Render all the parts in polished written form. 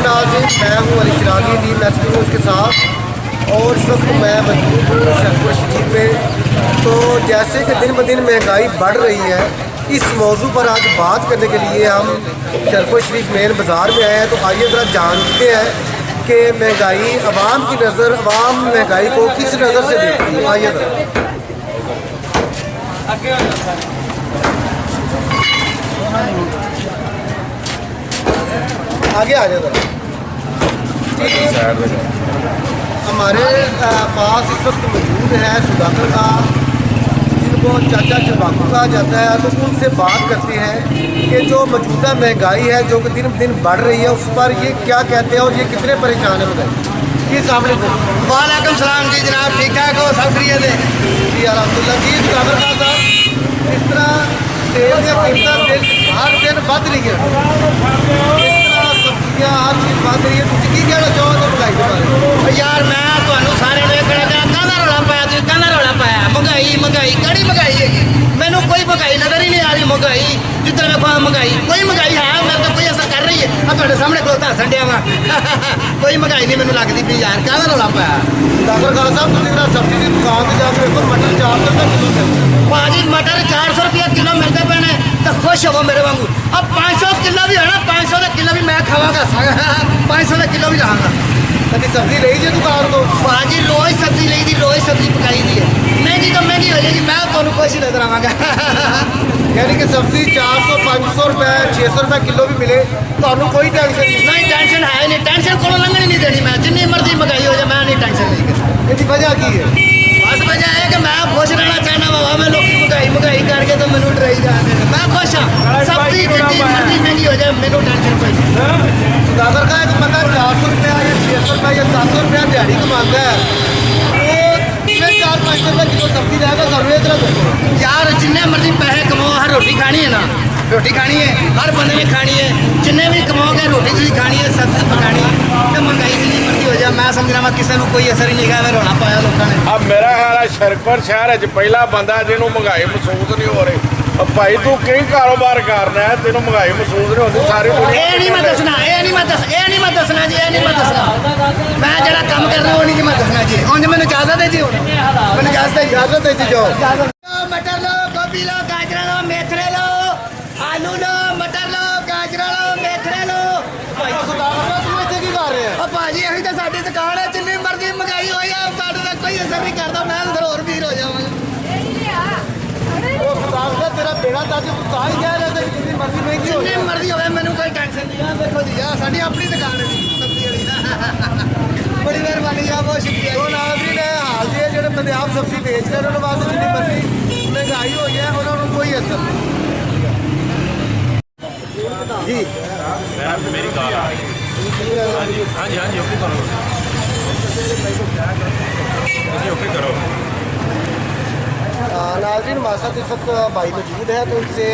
वालेकुम नाज़रीन, मैं हूँ अली चिरागी दी नेशनल न्यूज़ के साथ। और इस वक्त मैं मौजूद हूँ शरपुर शरीफ में। तो जैसे कि दिन ब दिन महंगाई बढ़ रही है, इस मौजू पर आज बात करने के लिए हम शरपुर शरीफ मेन बाज़ार में आए हैं। तो आइए ज़रा जानते हैं कि महंगाई अवाम की नज़र, अवाम महंगाई को किस नज़र से देखती है। आइए ज़रा आगे आ जाए। हमारे पास इस वक्त मौजूद है सुधाकर का, जिनको चाचा चरवाकू कहा जाता है। तो उनसे बात करते हैं कि जो मौजूदा महंगाई है जो कि दिन ब दिन बढ़ रही है, उस पर ये क्या कहते हैं और ये कितने परेशान है बताइए जी। सामने वालेकुम सलाम जी जनाब, ठीक ठाक हो? सब खैरियत है जी अलहमदुलिल्लाह जी। सुधाकर का साहब, इस तरह तेल या कीमत हर दिन बढ़ रही है, सब्जियां हर चीज़ बढ़ रही है, तुम की कहना चाहोगे महंगाई के बारे में? यार मैं ਤੁਹਾਨੂੰ ਸਾਰਿਆਂ ਨੂੰ ਇਹ ਕਹਿਣਾ ਚਾਹੁੰਦਾ, ਕਾਹਦਾ ਰੌਲਾ ਪਾਇਆ ਤੁਸੀਂ? ਕਾਹਦਾ ਰੌਲਾ ਪਾਇਆ? महंगाई महंगाई ਕਿਹੜੀ महंगाई ਹੈਗੀ? ਮੈਨੂੰ ਕੋਈ महंगाई नजर ही नहीं आ रही। महंगाई जितना देखो महंगाई, कोई महंगाई है मैं तो कोई असर कर रही है। अब ਤੁਹਾਡੇ ਸਾਹਮਣੇ ਖਲੋਤਾ ਹੱਸਣ ਡਿਆ ਵਾ। कोई महंगाई नहीं ਮੈਨੂੰ ਲੱਗਦੀ ਵੀ यार, ਕਾਹਦਾ ਰੌਲਾ ਪਾਇਆ? सुधाकर खान साहब, ਤੁਸੀਂ ਨਾ सब्जी की दुकान से जाकर देखो, मटर 400 रुपये किलो मिलता है। भाजी मटर 400 रुपया किलो मिलते पे ने, तो खुश हो मेरे वांगू। अब 500 किलो भी है ना, 500 का किलो भी मैं खावागा, 500 का किलो भी रहागा। कभी सब्जी ली जी दुकान को? भाजी रोज सब्जी ली थी, रोज सब्जी पकाई दी है। महंगी तो महंगी हो जाएगी, मैं तो खुश ही नजर आवागा। यानी कि सब्जी 400 500 रुपये 600 रुपये किलो भी मिले तो कोई टेंशन नहीं? टेंशन है नहीं, टेंशन को लंघनी नहीं देनी। मैं जितनी मर्जी महंगाई हो जाए मैं नहीं टेंशन नहीं करता। इसकी वजह की है? बस वजह है कि मैं खुश रहना चाहना बाबा। मैं लोग महंगाई करके तो मैनू डराई जाते हैं, मैं खुश हाँ। सब्जी जितनी मर्जी महंगी हो जाए मैनू टेंशन कोई नहीं। सुधाकर का एक बंदा 400 रुपया या 600 रुपया या 700 रुपया दिहाड़ी कमाता है, वो 400-500 रुपये किलो सब्जी जाएगा सर्वे तरह। यार जिन्ने मर्जी पैसे कमाओ, हर रोटी खानी है ना, रोटी खानी है, हर बंदे ने खानी है। जिन्ने भी कमाओगे रोटी तुझी खानी है, सब्जी पकानी है। तो महंगाई जितनी मर्जी हो जाए मैं समझना मैं किसी को कोई असर ही नहीं है। रौला पाया लोगों ने। अब मेरा ख्याल है शरपुर शहर च पहला बंदा जिन्होंने महंगाई महसूस नहीं हो रही। अब भाई तू कई कारोबार करना है, तेन महंगाई महसूस नहीं होती सारी दुनिया। ये नहीं मैं दसना, ये नहीं मैं दस, ये नहीं मैं दसना जी, ये नहीं मैं दसना। मैं जरा काम कर रहा हूँ नहीं जी मैं दसना जी। उन्हें मैंने इजाजत है जी, मैंने इजाजत है जी। जाओ मटर लो, गोभी लो, गाजर लो, मेथरे लो, आलू लो, मटर लो, गाजर लो, मेथरे लो। भाजी अभी तो साड़ी दुकान है, जिन्नी मर्जी महंगाई हो जाए साढ़े कोई असर नहीं करता। मैं फिर और भीड़ हो जाऊंगा। तेरा बेड़ा ताज कहा ही कह रहे थे कि जितनी मर्जी महंगी हो, जितनी मर्जी हो मैंने कोई टेंशन नहीं है। देखो जी यार साड़ी अपनी दुकान है जी सब्जी वाली। बड़ी मेहरबानी है, बहुत शुक्रिया। तो नाज़रीन है हाल जी जो बंदे आप सब्जी बेच रहे हैं उन्होंने वास्ते जितनी मर्जी महंगाई हो है उन्होंने कोई असर नहीं जी। मेरी कार हाँ जी हाँ जी हाँ जी ओके करो, ओके करो। नाज़रीन हमारे साथ इस वक्त भाई मौजूद है, तो इनसे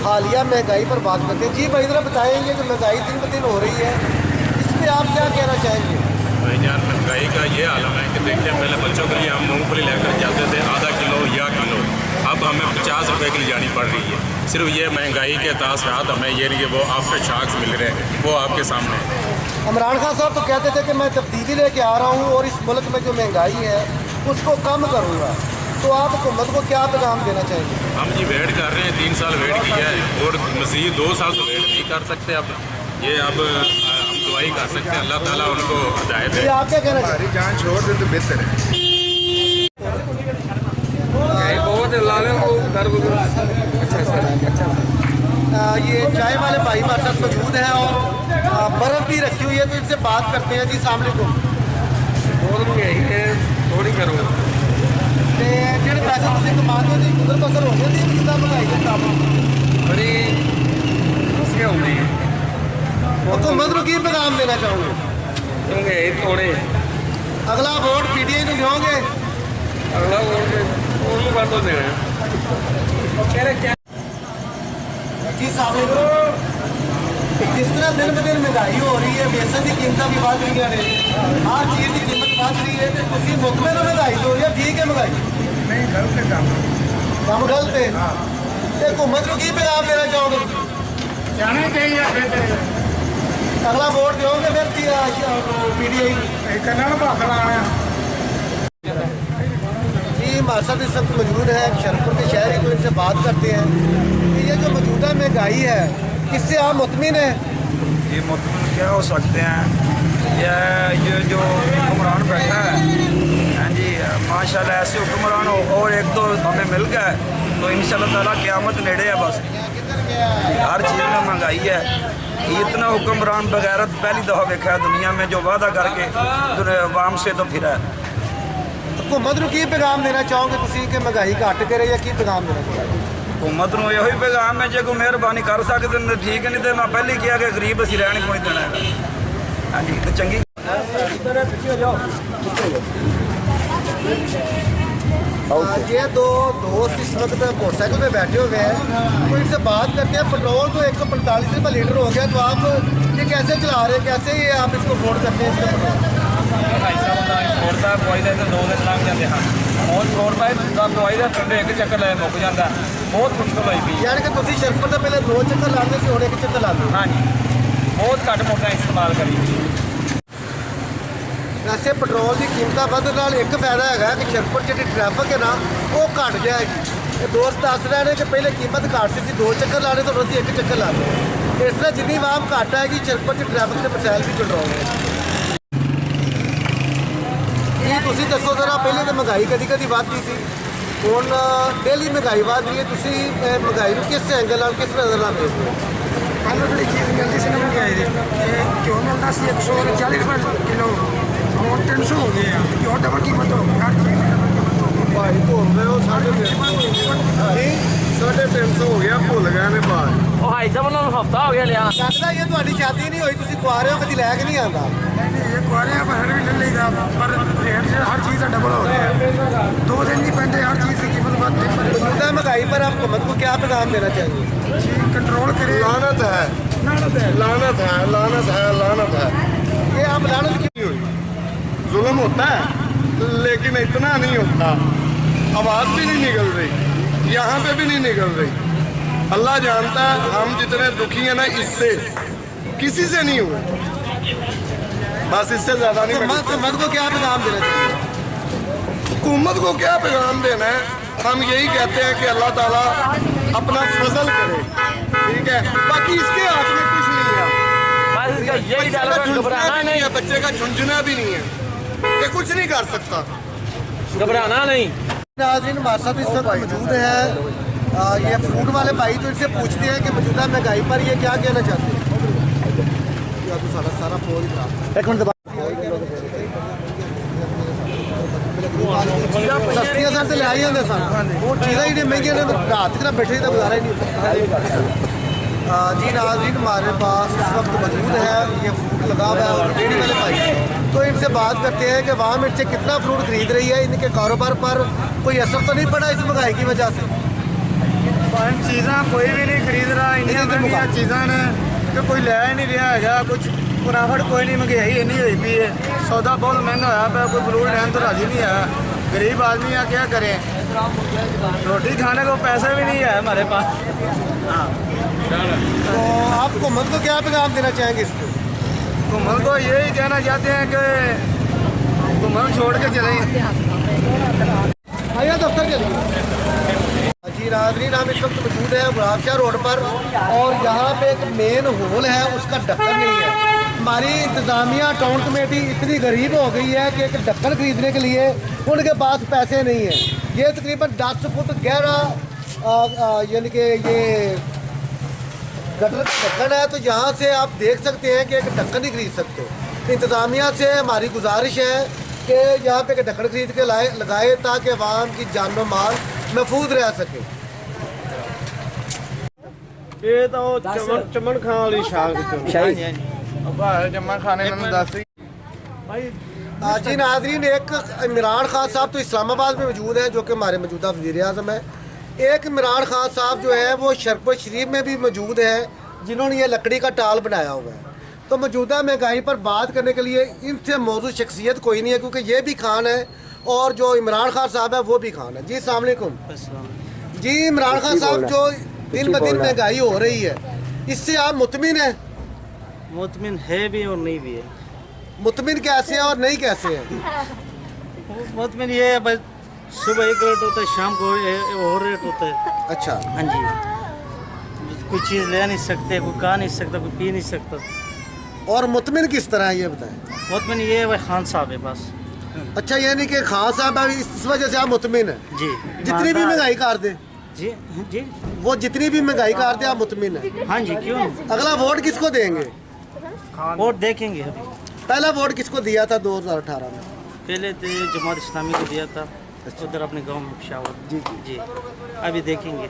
हालिया महंगाई पर बात करते हैं। जी भाई ज़रा बताएंगे कि महंगाई दिन ब दिन हो रही है, इस पर आप क्या कहना चाहेंगे? भाई यार महंगाई का ये आलम है कि देखिए पहले बच्चों के लिए हम मूंगफली लेकर जाते थे आधा किलो या किलो, अब हमें 50 रुपये की ले जानी पड़ रही है। सिर्फ ये महंगाई के तासरात हमें ये नहीं वो आफ्टर शॉक्स मिल रहे हैं, वो आपके सामने है। इमरान खान साहब तो कहते थे कि मैं तब्दीली लेके आ रहा हूँ और इस मुल्क में जो महंगाई है उसको कम करूँगा, तो आप हुकूमत को क्या पैगाम देना चाहेंगे? हम जी वेट कर रहे हैं, 3 साल वेट किया है और मज़ीद 2 साल तो वेट नहीं कर सकते। अब ये अब हम दुआई कर सकते हैं, अल्लाह ताला उनको हिदायत है। आप क्या कहना चाहेंगे? जान छोड़ दे तो बेहतर है। बहुत ये चाय वाले भाई हमारे साथ मौजूद हैं और बर्फ़ भी रखी हुई है, तो इनसे बात करते हैं जी। सामने को बहुत महंगाई है, थोड़ी करो। ਜਿਹੜੇ ਪੈਸੇ ਤੁਸੀਂ ਕਮਾਉਂਦੇ ਹੋ ਗੁਜ਼ਰ ਬਸਰ ਹੋ ਜਾਂਦੀ ਹੈ ਕਿਦਾਂ ਬਣਾਈ ਦੇ ਕੰਮ बड़ी मुश्किल होती है, हुकूमत ਨੂੰ ਕੀ ਪੈਗਾਮ ਦੇਣਾ ਚਾਹੋਗੇ? महंगाई थोड़े ਅਗਲਾ ਵੋਟ ਪੀਡੀਆਈ ਨੂੰ ਦਿਓਗੇ? अगला वोट कर दो देना जी सामने जिस तरह दिन ब दिन महंगाई हो रही है, बेसन की कीमत भी बढ़ रही है, हर चीज़ की कीमत बढ़ रही है, तो तुम मुकमे में महंगाई हो रही है, ठीक है महंगाई नहीं गलत है काम गलत है। तो हुकूमत को की पैगाम देना चाहोगे? जाना चाहिए बेहतर अगला वोट दोगे फिर PDI जी। हमारे साथ इस वक्त मौजूद है शरपुर के शहरी, तो इनसे बात करते हैं कि ये जो मौजूदा महंगाई है इससे आप मुतमिन हैं? ये मुतमिन क्या हो सकते हैं, ये जो हुक्मरान बैठा है, हाँ जी माशाल्लाह ऐसे हुक्मरान हो और एक दो हमें मिल गए तो इंशाल्लाह ताला क़यामत नेड़े है। बस हर चीज़ में महंगाई है। इतना हुक्मरान बगैरत पहली दफ़ा देखा है दुनिया में, जो वादा करके अवाम से तो फिरा है। हुकूमत को की पैगाम देना चाहोगे तुसी कि महंगाई घट करे या की पैगाम देना चाहोगे? हुकूमत को यही पैगाम है, जो कोई मेहरबानी कर सकते हैं ठीक है, नहीं तो मैं पहले किया कि गरीब असी रहने को नहीं देना है। हाँ जी तो चंगी ये दो दोस्त इस वक्त मोटरसाइकिल पे बैठे हुए हैं, तो इनसे बात करते हैं। पेट्रोल तो 145 रुपये लीटर हो गया, तो आप ये कैसे चला रहे हैं, कैसे ये आप इसको अफोर्ड करते हैं? छोड़ता पवाईदा तो 2 दिन लंघ जाते हैं और छोड़ पाए पवाईदा पिंड एक चक्कर ले मुक जाता, बहुत मुश्किल हुई पी। यानी कि तुम शरपुर से पहले 2 चक्कर लाते थे, और 1 चक्कर लाते? हाँ जी, बहुत घट मोटर इस्तेमाल करी। वैसे पेट्रोल की कीमत बढ़ने नाल एक फायदा है कि शरपुर जी ट्रैफिक है ना वो घट जाएगी। ये दोस्त दस रहे हैं कि पहले कीमत घट सी 2 चक्कर लाने तो असं 1 चक्कर लाते। इस तरह जिनी आवाम घट आएगी शरपुर जी ट्रैफिक के मसाइल भी कंट्रोल है। तुसी दसो जरा, पहले तो महंगाई कदी कदी बढ़ती थी, हुण डेली महंगाई बढ़ रही है, तुसी महंगाई को किस एंगल किस नज़र नाल देखते हो? पहले बड़ी चीज़ मिलती सी ना महंगाई घ्यो मिलता सी 140 रुपये किलो, और 300 हो गए हैं, और डबल कीमत हो गई हर चीज़। भाई तो हो गए 350 हो गया, भुल गए ने बाहर। ਉਹ ਹਾਈ ਸਾਹਿਬ ਨੂੰ ਹਫਤਾ ਹੋ ਗਿਆ ਲਿਆ। लगता ये ਤੁਹਾਡੀ शादी नहीं हुई, तुसी कुआरे हो, कभी लैके नहीं आता? नहीं ये कुआरे हैं पर भी ले लेगा, पर रेट से हर चीज़ का डबल हो गया है। 2 दिन नहीं पहनते, हर चीज़ की कीमत बढ़ती है। मौजूदा महंगाई पर आप हुकूमत को क्या पैगाम देना चाहिए? जी कंट्रोल करे। लानत है, लानत है, लानत है, लानत है, लानत है। ये आप लानत क्यों हुई? जुल्म होता है लेकिन इतना नहीं होता, आवाज़ भी नहीं निकल रही, यहाँ पे भी नहीं निकल रही। अल्लाह जानता है हम जितने दुखी हैं ना, इससे किसी से नहीं हुए, बस इससे ज़्यादा नहीं। हुकूमत को क्या पैगाम देना चाहिए? हुकूमत को क्या पैगाम देना है, हम यही कहते हैं कि अल्लाह ताला अपना फजल करे, ठीक है, बाकी इसके हाथ में कुछ नहीं है। बस इसका यही डायलॉग है, घबराना नहीं है, बच्चे का झुंझुना भी नहीं है, ये कुछ नहीं कर सकता। घबराना नहीं। नाज़रीन हमारे साथ इस वक्त मौजूद है ये फ्रूट वाले भाई, तो इनसे पूछते हैं कि मौजूदा महंगाई पर ये क्या कहना चाहते हैं। या तो सारा सारा फोन एक मिनट सस्तियां सर से ले आई होंगे सन, वो चीज़ें ही महंगियां ने, रात की बैठे तो गुजारा ही नहीं। जी नाज़रीन हमारे पास इस वक्त मौजूद है ये फ्रूट लगा हुआ है और रेहड़ी वाले भाई, तो इनसे बात करते हैं कि अवाम इनसे कितना फ्रूट खरीद रही है, इनके कारोबार पर कोई असर तो नहीं पड़ा इस महंगाई की वजह से? चीज़ें कोई भी नहीं खरीद रहा, इन्नी महंगिया चीज़ें ने कि कोई ले ही नहीं रहा है, कुछ मुनाफट कोई नहीं, महंगाई इन्नी हुई पी है, सौदा बहुत महंगा होया पाया, कोई फ्रूट लेने तो राजी नहीं है। गरीब आदमी है, क्या करें, रोटी खाने को पैसे भी नहीं है हमारे पास। हाँ तो आप हुकूमत को क्या पैगाम देना चाहेंगे इसको? हुकूमत को यही कहना चाहते हैं कि हुकूमत छोड़ के चले। आइए दफ्तर चलिए। जी नाज़रीन हम इस वक्त मौजूद है गुलाबशाह रोड पर, और यहाँ पे एक मेन होल है, उसका ढक्कन नहीं है। हमारी इंतज़ामिया टाउन कमेटी इतनी गरीब हो गई है कि एक ढक्कन खरीदने के लिए उनके पास पैसे नहीं हैं। ये तकरीबन 10 फुट गहरा यानी कि ये गटर का ढक्कन है, तो यहाँ से आप देख सकते हैं कि एक ढक्कन ही खरीद सकते हो। इंतज़ामिया से हमारी गुजारिश है कि यहाँ पे एक ढक्कन खरीद के लगाए ताकि आवाम की जान व माल महफूज रह सके। ਇਹ ਤਾਂ ਉਹ ਚਮਨ ਖਾਣ ਵਾਲੀ ਸ਼ਾਗ ਜਮਾ ਖਾਣੇ ਨੂੰ ਦੱਸ जी नाज़रीन एक इमरान खान साहब तो इस्लामाबाद में मौजूद हैं जो कि हमारे मौजूदा वज़ीर आज़म है। एक इमरान खान साहब जो है वो शरपुर शरीफ में भी मौजूद है, जिन्होंने ये लकड़ी का टाल बनाया हुआ है। तो मौजूदा महंगाई पर बात करने के लिए इनसे मौजूद शख्सियत कोई नहीं है, क्योंकि ये भी खान है और जो इमरान खान साहब है वो भी खान है। जी अस्सलाम वालेकुम। जी इमरान खान साहब, जो दिन ब दिन महंगाई हो रही है इससे आप मुतमिन हैं? मुतमिन है भी और नहीं भी है। मुतमिन कैसे है और नहीं कैसे है? मुतमिन ये है बस सुबह एक रेट होता है, शाम को और रेट होता है। अच्छा, हाँ जी, कोई चीज़ ले नहीं सकते, कोई खा नहीं सकता, कोई पी नहीं सकता। और मुतमिन किस तरह है ये बताएं? मुतमिन ये है भाई खान साहब है बस। अच्छा, यानी कि खान साहब अभी इस वजह से आप मुतमिन है? जी, जितनी भी महंगाई कर दे, जी जी, वो जितनी भी महंगाई कर दे आप मुतमिन है? हाँ जी, क्यों नहीं? अगला वोट किसको देंगे? वोट देखेंगे अभी। पहला वोट किसको दिया था 2018 में? पहले तो जमात इस्लामी को दिया था, उधर अपने गांव में पेशावर। जी जी, अभी देखेंगे।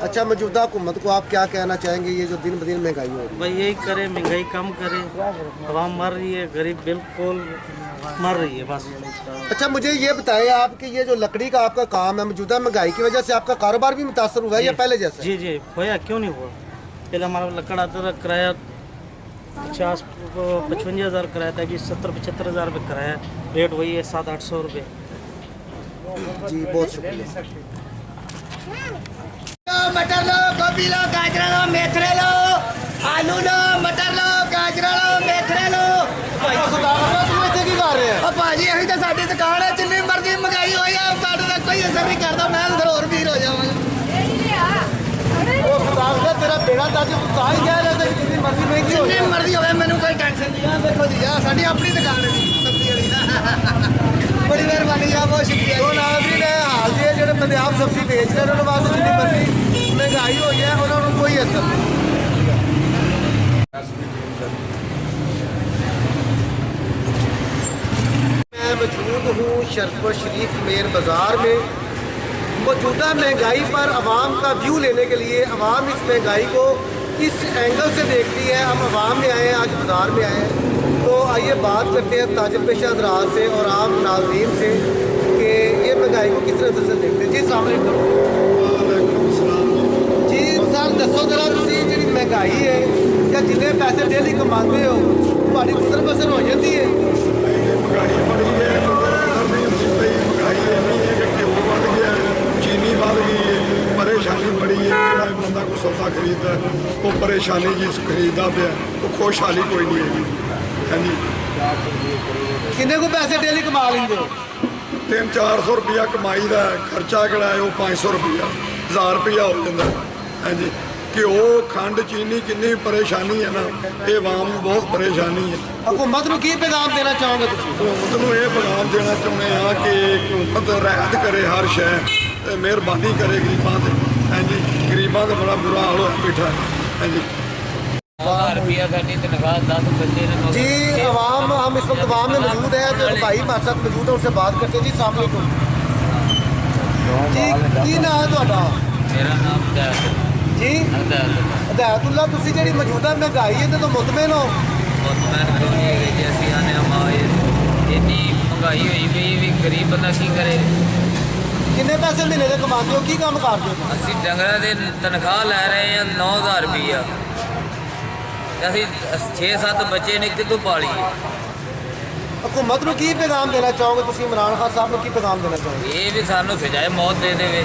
अच्छा, मौजूदा हुकूमत को आप क्या कहना चाहेंगे, ये जो दिन ब दिन महंगाई हो रही भाई यही करे, महंगाई कम करे। आवाम मर रही है, गरीब बिल्कुल मर रही है बस। है? अच्छा, मुझे ये बताएं आप कि ये जो लकड़ी का आपका काम है, मौजूदा महंगाई की वजह से आपका कारोबार भी मुतासर हुआ है या पहले जैसा? जी जी, होया क्यों नहीं हुआ? पहले हमारा लकड़ आता था, किराया 50-55 हज़ार किराया था, जी 70-75 हज़ार रुपये किराया, रेट वही है 700-800 रुपये। जी, बहुत शुक्रिया। मटर लो, गोभी लो, गाजर लो, मेथरे लो, आलू लो, मटर लो, गाजर लो, मेथरे लो। भाजी यही तो साडी दुकान है, जिन्नी मर्जी महंगाई हो जाए साडे तक कोई असर नहीं करता। मैं अंदर और भीड़ हो जावांगा। तेरा बेड़ा ताकि तो ही कह रहे थे कि जितनी मर्जी महंगी हो जिन्नी मर्जी होवे मैनू कोई टेंशन नहीं है। देखो जी आ साडी अपनी दुकान है सब्जी वाली ना। बड़ी मेहरबानी जी, बहुत शुक्रिया। तो नाज़रीन है हाल ये जो बंदे आप सब्जी बेच रहे हैं उन्होंने वास्ते जितनी मर्जी महंगाई हो है उन्होंने कोई असर नहीं। मैं मौजूद हूँ शरफत शरीफ मेन बाज़ार में। मौजूदा महंगाई पर आवाम का व्यू लेने के लिए आवाम इस महंगाई को किस एंगल से देखती है, हम आवाम में आए हैं, आज बाज़ार में आए हैं। तो आइए बात करते हैं ताजिर पेशा हज़रात से और आम नाज़रीन से कि ये महंगाई को किस नज़र से देखते हैं। जी अस्सलाम वालेकुम। जी सर दसो जरा तुसी जी महंगाई है या जितने पैसे डेली कमाते हो तुम्हारी गुजर बसर हो जाती है? महंगाई बड़ी है, नहीं होती पई। महंगाई इन्नी है कि घ्यो बढ़ गया, चीनी बढ़ गई है, परेशानी बड़ी है। ਜਿਹੜਾ ਬੰਦਾ ਕੋਈ ਸੌਦਾ ਖਰੀਦਦਾ ਉਹ ਪਰੇਸ਼ਾਨੀ ਜੀ ਖਰੀਦਦਾ ਪਿਆ, ਉਹ ਖੁਸ਼ਹਾਲੀ ਕੋਈ ਨਹੀਂ ਹੈਗੀ। ਹਾਂਜੀ, किन्ने को पैसे डेली कमा लेंगे हो? 300-400 रुपया कमाई ਦਾ ਖਰਚਾ ਕਿਹੜਾ ਹੈ ਉਹ 500 रुपया 1000 रुपया हो ਜਾਂਦਾ। ਹਾਂਜੀ, ਘਿਓ ਖੰਡ ਚੀਨੀ ਕਿੰਨੀ ਪਰੇਸ਼ਾਨੀ ਹੈ ਨਾ, ਇਹ ਆਵਾਮ ਨੂੰ ਬਹੁਤ ਪਰੇਸ਼ਾਨੀ ਹੈ। हुकूमत को की पैगाम देना चाहोगे तुम? हुकूमत ਨੂੰ ਇਹ ਪੈगाम ਦੇਣਾ ਚਾਹੁੰਦੇ ਹਾਂ ਕਿ हुकूमत ਰਹਿਤ ਕਰੇ हर शय ਤੇ ਮਿਹਰਬਾਨੀ ਕਰੇ ਗਰੀਬਾਂ ਤੇ। ਹਾਂਜੀ, ਗਰੀਬਾਂ ਦਾ ਬੜਾ ਬੁਰਾ ਹਾਲ ਹੋਇਆ ਬੈਠਾ ਹੈ। ਹਾਂਜੀ, रुपया साड़ी तनख्वाह 10 बच्चे ने जी अवाम, हम इस वक्त अवाम में मौजूद है तो भाई हमारे साथ मौजूद है, उनसे बात करते हैं। जी अस्सलाम वालेकुम जी, की नाम है ਤੁਹਾਡਾ? मेरा नाम हदायत जी हदायतुल्ला। ਤੁਸੀਂ ਜਿਹੜੀ ਮੌਜੂਦਾ ਮਹਿੰਗਾਈ ਹੈ ਤੇ ਤੋਂ ਮੁਤਮਿਨ ਹੋ? मुतमैन क्यों नहीं है कि असं आने हमारे इतनी महंगाई हुई भी गरीब बंदा की करे। ਕਿੰਨੇ ਪੈਸੇ ਮਹੀਨੇ ਦੇ ਕਮਾਉਂਦੇ ਹੋ, ਕੀ ਕੰਮ ਕਰਦੇ ਹੋ? ਅਸੀਂ ਡੰਗਰਾਂ ਦੇ ਤਨਖਾਹ ਲੈ ਰਹੇ ਹਾਂ 9000 ਰੁਪਈਆ। ਅਸੀਂ 6-7 ਬੱਚੇ ਨੇ ਕਿੱਥੋਂ ਪਾਲੀਏ। हुकूमत ਨੂੰ ਕੀ ਪੈगाम ਦੇਣਾ ਚਾਹੋਗੇ ਤੁਸੀਂ? ਇਮਰਾਨ ਖਾਨ ਸਾਹਿਬ ਨੂੰ ਕੀ ਪੈगाम ਦੇਣਾ ਚਾਹੋਗੇ? ਇਹ ਵੀ ਸਾਨੂੰ ਸਜ਼ਾਏ ਮੌਤ ਦੇ ਦੇਵੇ।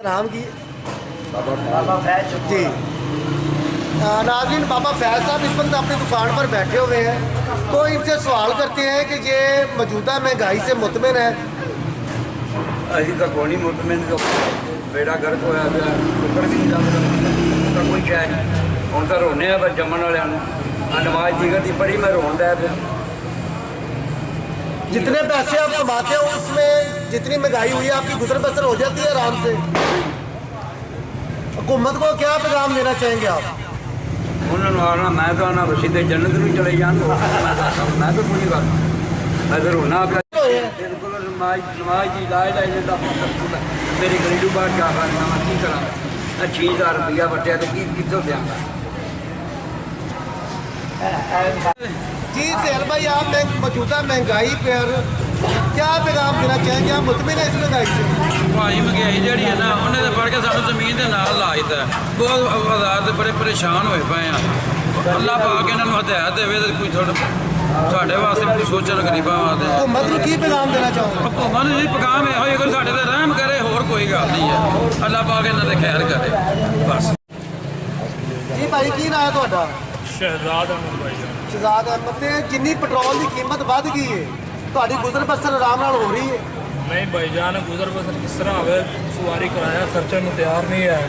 नाम की बाबा फैज जी। नाज़रीन, बाबा फैज साहब इस वक्त अपनी दुकान पर बैठे हुए हैं, तो इनसे सवाल करते हैं कि ये मौजूदा महंगाई से मुतमिन है? अभी तक कोई मुतमिन तो बेड़ा गर्क होया पिया, कुकर भी नहीं लगता कोई शय। हम तो रोने पर जमन वाले नमाज जिगर की पढ़ी मैं रोन दिया पिया। जितने पैसे आप कमाते हो उसमें जितनी महंगाई हुई है आपकी गुजर बसर हो जाती है आराम से। हुकूमत को क्या पैगाम देना चाहेंगे आप? उन्होंने आना मैं तो आना सीधे जन्नत में चले जान दो। मैं तो कोई गल मैं तो रोना पिया। बिल्कुल नमाज की इलाज मेरी गरीबी बात क्या करना मैं की करा। 6000 रुपया बटिया तो कितों देंगा। जी सेहल भाई, आप मौजूदा महंगाई पर क्या पैगाम देना चाहेंगे? आप मुतमिन है इस महंगाई से? ਭਾਈ ਮਹਿੰਗਾਈ ਜਿਹੜੀ ਹੈ ਨਾ ਉਹਨੇ ਤਾਂ ਫੜ ਕੇ ਸਾਨੂੰ ਜ਼ਮੀਨ ਦੇ ਨਾਲ ਲਾ ਦਿੱਤਾ। ਬਹੁਤ ਆਜ਼ਾਦ ਬੜੇ ਪਰੇਸ਼ਾਨ ਹੋਏ ਪਏ ਆ। ਅੱਲਾਹ ਪਾਕ ਇਹਨਾਂ ਨੂੰ ਹਦਾਇਤ ਦੇਵੇ ਤੇ ਕੋਈ ਸਾਡੇ ਵਾਸਤੇ ਕੁਝ ਸੋਚਣ ਗਰੀਬਾਂ ਵਾਸਤੇ। हुकूमत को की पैगाम देना चाहोगे? ਹੁਕੂਮਤ ਨੂੰ ਜੀ ਪੈਗਾਮ ਇਹੋ ਹੀ ਕਿ ਸਾਡੇ ਤੇ ਰਹਿਮ ਕਰੇ, ਹੋਰ ਕੋਈ ਗੱਲ ਨਹੀਂ ਹੈ। ਅੱਲਾਹ ਪਾਕ ਇਹਨਾਂ ਦੇ ਖੈਰ ਕਰੇ ਬਸ। ਜੀ ਭਾਈ ਕੀ ਨਾਂ ਹੈ ਤੁਹਾਡਾ? ਸ਼ਹਿਜ਼ਾਦ ਅਹਿਮਦ ਭਾਈ ਜਾਨ। ਸ਼ਹਿਜ਼ਾਦ ਅਹਿਮਦ। ਤੇ ਜਿੰਨੀ ਪੈਟਰੋਲ ਦੀ ਕੀਮਤ ਵੱਧ ਗਈ ਹੈ ਤੁਹਾਡੀ ਗੁਜ਼ਰ ਬਸਰ ਆਰਾਮ ਨਾਲ ਹੋ ਰਹੀ ਹੈ? ਨਹੀਂ ਭਾਈ ਜਾਨ, ਗੁਜ਼ਰ ਬਸਰ ਕਿਸ ਤਰ੍ਹਾਂ ਹੋਵੇ, ਸਵਾਰੀ ਕਿਰਾਇਆ ਖਰਚਣ ਨੂੰ ਤਿਆਰ ਨਹੀਂ ਹੈ।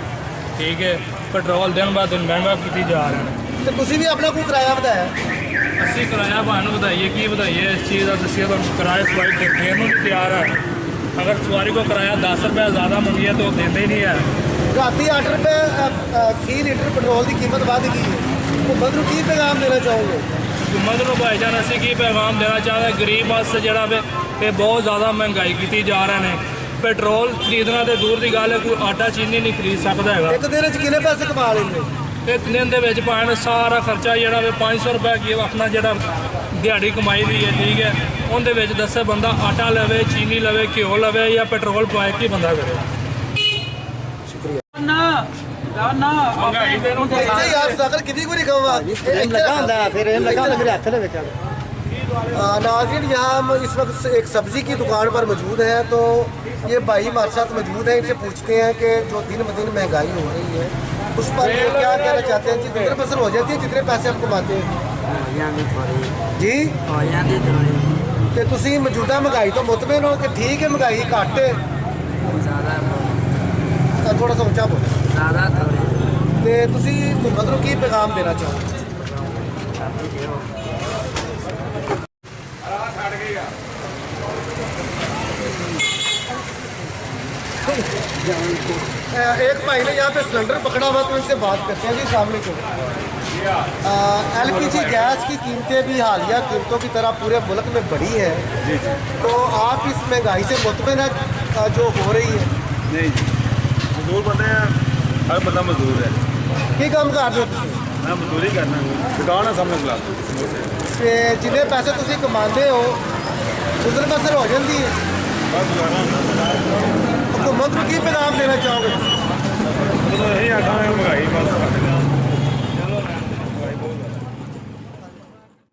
ਠੀਕ ਹੈ, ਪੈਟਰੋਲ ਦਿਨ ਬਾਅਦ ਦਿਨ ਮਹਿੰਗਾ ਕੀਤੀ ਜਾ ਰਿਹਾ ਹੈ। ਤੇ ਤੁਸੀਂ ਵੀ ਆਪਣਾ ਕੋਈ ਕਿਰਾਇਆ ਵਧਾਇਆ? ਅਸੀਂ ਕਿਰਾਇਆ ਭਾਵੇਂ ਨੂੰ ਵਧਾਈਏ, ਕੀ ਵਧਾਈਏ ਇਸ ਚੀਜ਼ ਦਾ ਦੱਸੀਏ ਤੁਹਾਨੂੰ। ਕਿਰਾਏ ਸਵਾਰੀ ਦੇਣ ਨੂੰ ਵੀ ਤਿਆਰ ਹੈ। ਅਗਰ ਸਵਾਰੀ को किराया 10 रुपये ज़्यादा मंगिए तो देते ही नहीं है। ਰਾਤੀ 8 ਰੁਪਏ ਫੀ ਲੀਟਰ ਪੈਟਰੋਲ ਦੀ ਕੀਮਤ ਵੱਧ ਗਈ ਹੈ। ਹੁਕੂਮਤ ਨੂੰ ਕੀ ਪੈਗਾਮ ਦੇਣਾ ਚਾਹੋਗੇ? हुकूमत ਨੂੰ ਭਾਈ ਜਾਨ ਅਸੀਂ ਕੀ ਪੈਗਾਮ ਦੇਣਾ ਚਾਹੁੰਦੇ, ਗਰੀਬ ਵਾਸਤੇ ਜਿਹੜਾ ਵੇ ਇਹ ਬਹੁਤ ਜ਼ਿਆਦਾ ਮਹਿੰਗਾਈ ਕੀਤੀ ਜਾ ਰਹੇ ਨੇ। ਪੈਟਰੋਲ ਖਰੀਦਣਾ ਤੇ ਦੂਰ ਦੀ ਗੱਲ ਹੈ, ਕੋਈ ਆਟਾ ਚੀਨੀ ਨਹੀਂ ਖਰੀਦ ਸਕਦਾ ਹੈਗਾ। ਇੱਕ ਦਿਨ 'ਚ ਕਿੰਨੇ ਪੈਸੇ ਕਮਾ ਲੈਂਦੇ? ਇੱਕ ਦਿਨ ਦੇ ਵਿੱਚ ਭਾਵੇਂ ਸਾਰਾ ਖਰਚਾ ਜਿਹੜਾ ਵੇ 500 ਰੁਪਏ ਕੀ ਆਪਣਾ ਜਿਹੜਾ ਦਿਹਾੜੀ ਕਮਾਈ ਦੀ ਹੈ, ਠੀਕ ਹੈ, ਉਹਦੇ ਵਿੱਚ ਦੱਸੇ ਬੰਦਾ ਆਟਾ ਲਵੇ, ਚੀਨੀ ਲਵੇ, ਘਿਓ ਲਵੇ ਜਾਂ ਪੈਟਰੋਲ ਪਵਾਏ, ਕੀ ਬੰਦਾ ਕਰੇ। ਮਹਿੰਗਾਈ ਦੇ ਨੂੰ ਇੱਥੇ ਯਾਰ ਸਾਗਰ ਕਿੰਨੀ ਕੋਈ ਕਹਵਾ लगा होता है फिर लगा होता मेरे हाथ में बेचा। नाज़रीन यहाँ हम इस वक्त एक सब्ज़ी की दुकान पर मौजूद हैं, तो ये भाई हमारे साथ मौजूद हैं। इनसे पूछते हैं कि जो दिन ब दिन महंगाई हो रही है उस पर ये क्या कहना चाहते हैं। जी गुजर बसर हो जाती है जितने पैसे आप कमाते हैं जी? तो तुसी मौजूदा महंगाई तो मुतमिन हो कि ठीक है महंगाई घट है? थोड़ा सा ऊंचा बोलो। तो तुसी हुकूमत नूं की पैगाम देना चाहो? एक भाई ने यहाँ पे सिलेंडर पकड़ा हुआ, तो इनसे बात करते हैं। जी सामने को LPG गैस की कीमतें भी हालिया कीमतों की तरह पूरे मुल्क में बढ़ी है जी, तो आप इस महंगाई से मुतमिन है जो हो रही है? नहीं जी, मजदूर बंदे हैं, हर बंदा मजदूर है। की काम कर रहे हो तुसीं? मैं मजदूरी करना दुकान है सामने खिला ते जिन्ने पैसे तुसीं कमाते हो गुजर बसर हो जाती है? हुकूमत को की पैगाम देना चाहोगे? यही आखा महंगाई